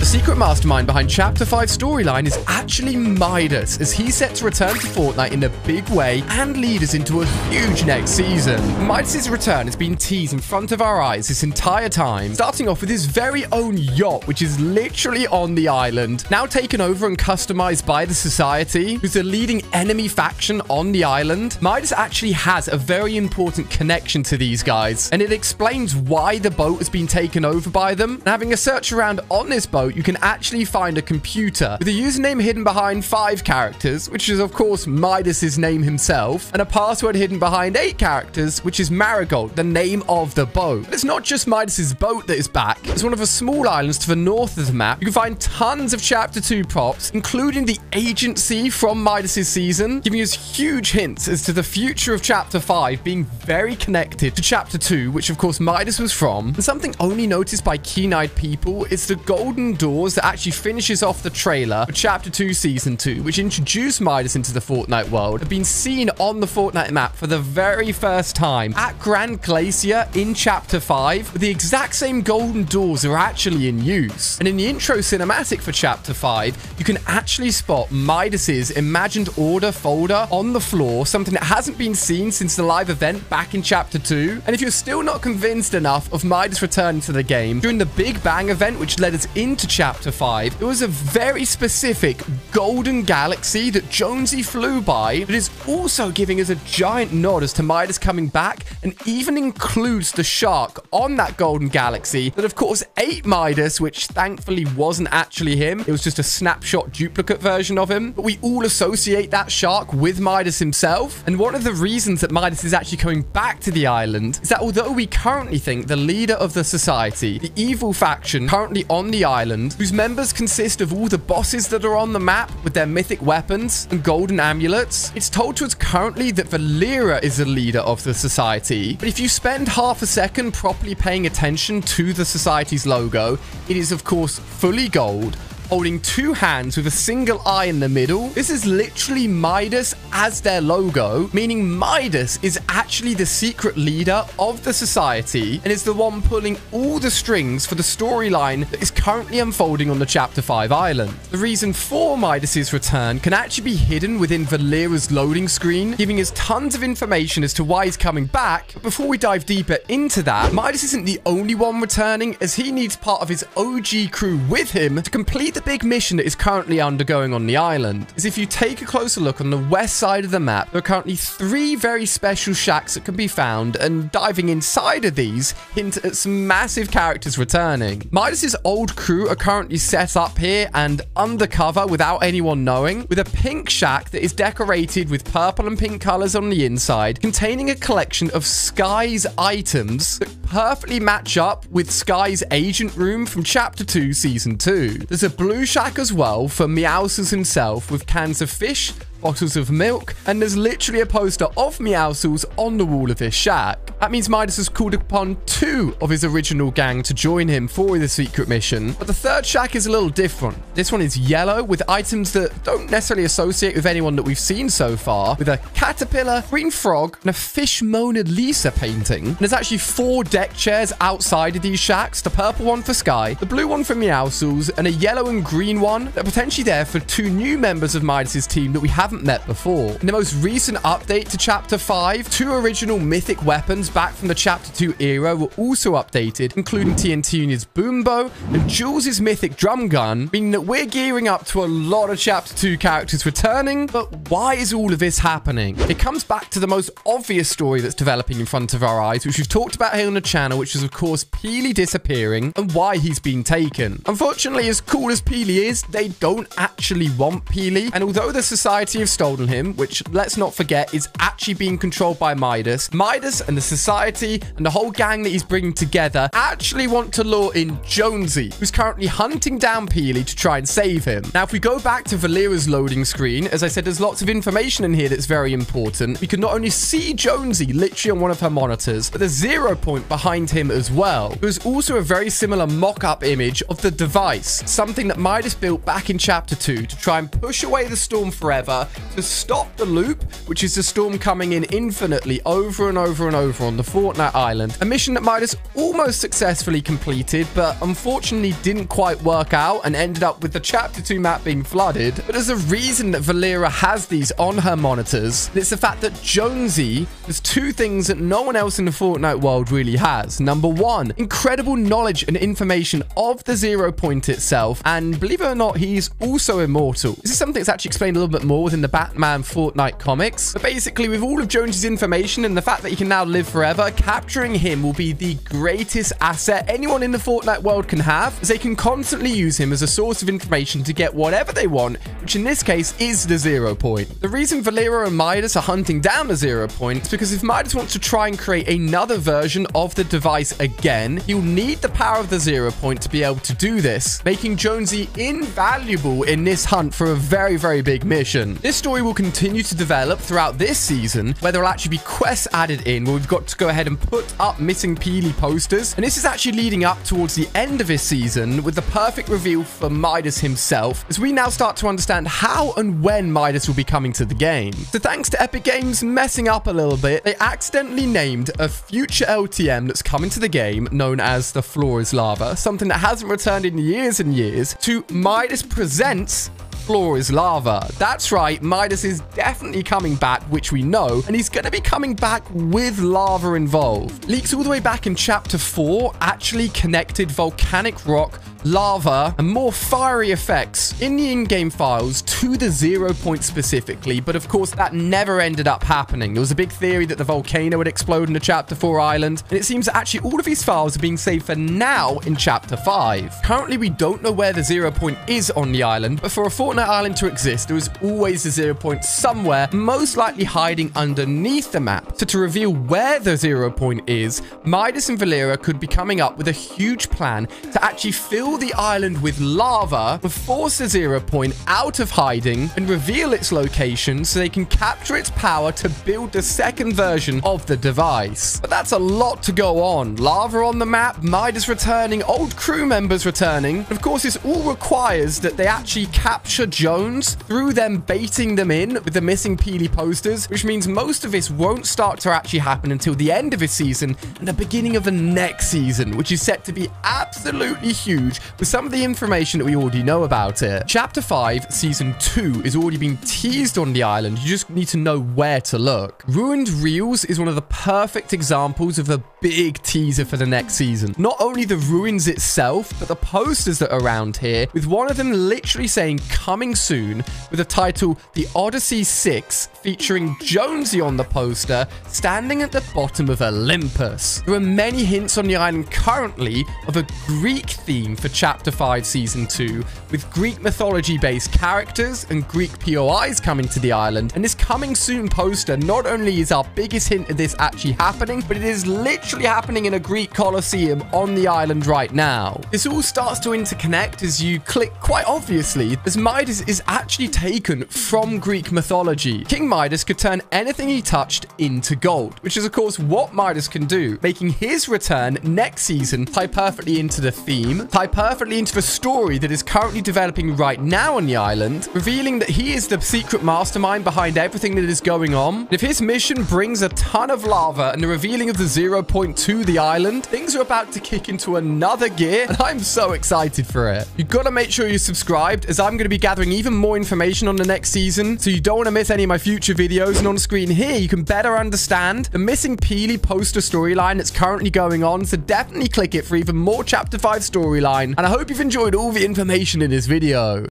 secret mastermind behind Chapter 5 storyline is actually Midas, as he's set to return to Fortnite in a big way and lead us into a huge next season. Midas' return has been teased in front of our eyes this entire time, starting off with his very own yacht, which is literally on the island, now taken over and customized by the Society, who's the leading enemy faction on the island. Midas actually has a very important connection to these guys, and it explains why the boat has been taken over by them. And having a search around on this boat, you can actually find a computer with a username hidden behind 5 characters, which is of course Midas's name himself, and a password hidden behind 8 characters, which is Marigold, the name of the boat. But it's not just Midas's boat that is back. It's one of the small islands to the north of the map. You can find tons of Chapter 2 props, including the agency from Midas's season, giving us huge hints as to the future of Chapter 5 being very connected to Chapter 2, which of course Midas was from. And something only noticed by keen-eyed people is the golden doors that actually finishes off the trailer for Chapter 2 Season 2, which introduced Midas into the Fortnite world, have been seen on the Fortnite map for the very first time at Grand Glacier in Chapter 5. The exact same golden doors are actually in use. And in the intro cinematic for Chapter 5, you can actually spot Midas's Imagined Order folder on the floor, something that hasn't been seen since the live event back in Chapter 2. And if you're still not convinced enough of Midas returning to the game, during the Big Bang event, which led us into Chapter 5, there was a very specific golden galaxy that Jonesy flew by that is also giving us a giant nod as to Midas coming back, and even includes the shark on that golden galaxy that of course ate Midas, which thankfully wasn't actually him. It was just a snapshot duplicate version of him. But we all associate that shark with Midas himself. And one of the reasons that Midas is actually coming back to the island is that although we currently think the leader of the Society, the evil faction currently on the island, whose members consist of all the bosses that are on the map with their mythic weapons and golden amulets, it's told to us currently that Valera is the leader of the Society. But if you spend half a second properly paying attention to the Society's logo, it is of course fully gold, holding 2 hands with a single eye in the middle. This is literally Midas as their logo, meaning Midas is actually the secret leader of the Society and is the one pulling all the strings for the storyline that is currently unfolding on the Chapter 5 island. The reason for Midas's return can actually be hidden within Valera's loading screen, giving us tons of information as to why he's coming back. But before we dive deeper into that, Midas isn't the only one returning, as he needs part of his OG crew with him to complete the big mission that is currently undergoing on the island. Is if you take a closer look on the west side of the map, there are currently 3 very special shacks that can be found, and diving inside of these hint at some massive characters returning. Midas's old crew are currently set up here and undercover without anyone knowing, with a pink shack that is decorated with purple and pink colors on the inside, containing a collection of Sky's items that perfectly match up with Sky's agent room from Chapter 2 Season 2. There's a blue shack as well for Meowscles himself, with cans of fish, bottles of milk, and there's literally a poster of Meowscles on the wall of this shack. That means Midas has called upon 2 of his original gang to join him for the secret mission. But the 3rd shack is a little different. This one is yellow, with items that don't necessarily associate with anyone that we've seen so far, with a caterpillar, green frog, and a fish Mona Lisa painting. And there's actually 4 deck chairs outside of these shacks, the purple one for Sky, the blue one for Meowscles, and a yellow and green one that are potentially there for 2 new members of Midas's team that we haven't met before. In the most recent update to Chapter 5, 2 original mythic weapons back from the Chapter 2 era were also updated, including TNT Union's boom bow and Jules' mythic drum gun, meaning that we're gearing up to a lot of Chapter 2 characters returning. But why is all of this happening? It comes back to the most obvious story that's developing in front of our eyes, which we've talked about here on the channel, which is of course Peely disappearing and why he's been taken. Unfortunately, as cool as Peely is, they don't actually want Peely, and although the Society have stolen him, which let's not forget is actually being controlled by Midas, Midas and the Society and the whole gang that he's bringing together actually want to lure in Jonesy, who's currently hunting down Peely to try and save him. Now, if we go back to Valera's loading screen, as I said, there's lots of information in here that's very important. We can not only see Jonesy literally on one of her monitors, but there's 0 point behind him as well. There's also a very similar mock-up image of the device, something that Midas built back in Chapter 2 to try and push away the storm forever to stop the loop, which is the storm coming in infinitely over and over and over on the Fortnite Island. A mission that Midas almost successfully completed, but unfortunately didn't quite work out and ended up with the Chapter 2 map being flooded. But there's a reason that Valera has these on her monitors. And it's the fact that Jonesy has two things that no one else in the Fortnite world really has. Number one, incredible knowledge and information of the 0 point itself. And believe it or not, he's also immortal. This is something that's actually explained a little bit more within the Batman Fortnite comics. But basically, with all of Jonesy's information and the fact that he can now live forever, capturing him will be the greatest asset anyone in the Fortnite world can have, as they can constantly use him as a source of information to get whatever they want, which in this case is the 0 point. The reason Valera and Midas are hunting down the 0 point is because if Midas wants to try and create another version of the device again, he'll need the power of the 0 point to be able to do this, making Jonesy invaluable in this hunt for a very, very big mission. This story will continue to develop throughout this season, where there will actually be quests added in where we've got to go ahead and put up missing Peely posters, and this is actually leading up towards the end of this season with the perfect reveal for Midas himself, as we now start to understand how and when Midas will be coming to the game. So thanks to Epic Games messing up a little bit, they accidentally named a future LTM that's coming to the game known as the Floor is Lava, something that hasn't returned in years and years, to Midas Presents Floor is Lava. That's right, Midas is definitely coming back, which we know, and he's going to be coming back with lava involved. Leaks all the way back in Chapter 4 actually connected volcanic rock, lava, and more fiery effects in the in-game files to the 0 point specifically, but of course that never ended up happening. There was a big theory that the volcano would explode in the Chapter 4 island, and it seems that actually all of these files are being saved for now in Chapter 5. Currently, we don't know where the 0 point is on the island, but for a Fortnite island to exist, there is always a 0 point somewhere, most likely hiding underneath the map. So to reveal where the 0 point is, Midas and Valera could be coming up with a huge plan to actually fill the island with lava, and force the 0 point out of hiding and reveal its location so they can capture its power to build the second version of the device. But that's a lot to go on. Lava on the map, Midas returning, old crew members returning. And of course, this all requires that they actually capture Jones through them baiting them in with the missing Peely posters, which means most of this won't start to actually happen until the end of this season and the beginning of the next season, which is set to be absolutely huge with some of the information that we already know about it. Chapter 5, Season 2 is already being teased on the island. You just need to know where to look. Ruined Reels is one of the perfect examples of a big teaser for the next season. Not only the ruins itself, but the posters that are around here, with one of them literally saying coming soon, with the title The Odyssey 6, featuring Jonesy on the poster, standing at the bottom of Olympus. There are many hints on the island currently of a Greek theme for Chapter 5 Season 2, with Greek mythology-based characters and Greek POIs coming to the island. And this coming soon poster not only is our biggest hint of this actually happening, but it is literally happening in a Greek Colosseum on the island right now. This all starts to interconnect as you click quite obviously, as Midas is actually taken from Greek mythology. King Midas could turn anything he touched into gold, which is of course what Midas can do, making his return next season tie perfectly into the theme, tie perfectly into the story that is currently developing right now on the island, revealing that he is the secret mastermind behind everything that is going on. And if his mission brings a ton of lava and the revealing of the 0 point to the island, things are about to kick into another gear, and I'm so excited for it. You've got to make sure you're subscribed, as I'm going to be gathering even more information on the next season, so you don't want to miss any of my future videos. And on screen here, you can better understand the missing Peely poster storyline that's currently going on, so definitely click it for even more Chapter 5 storyline. And I hope you've enjoyed all the information in this video.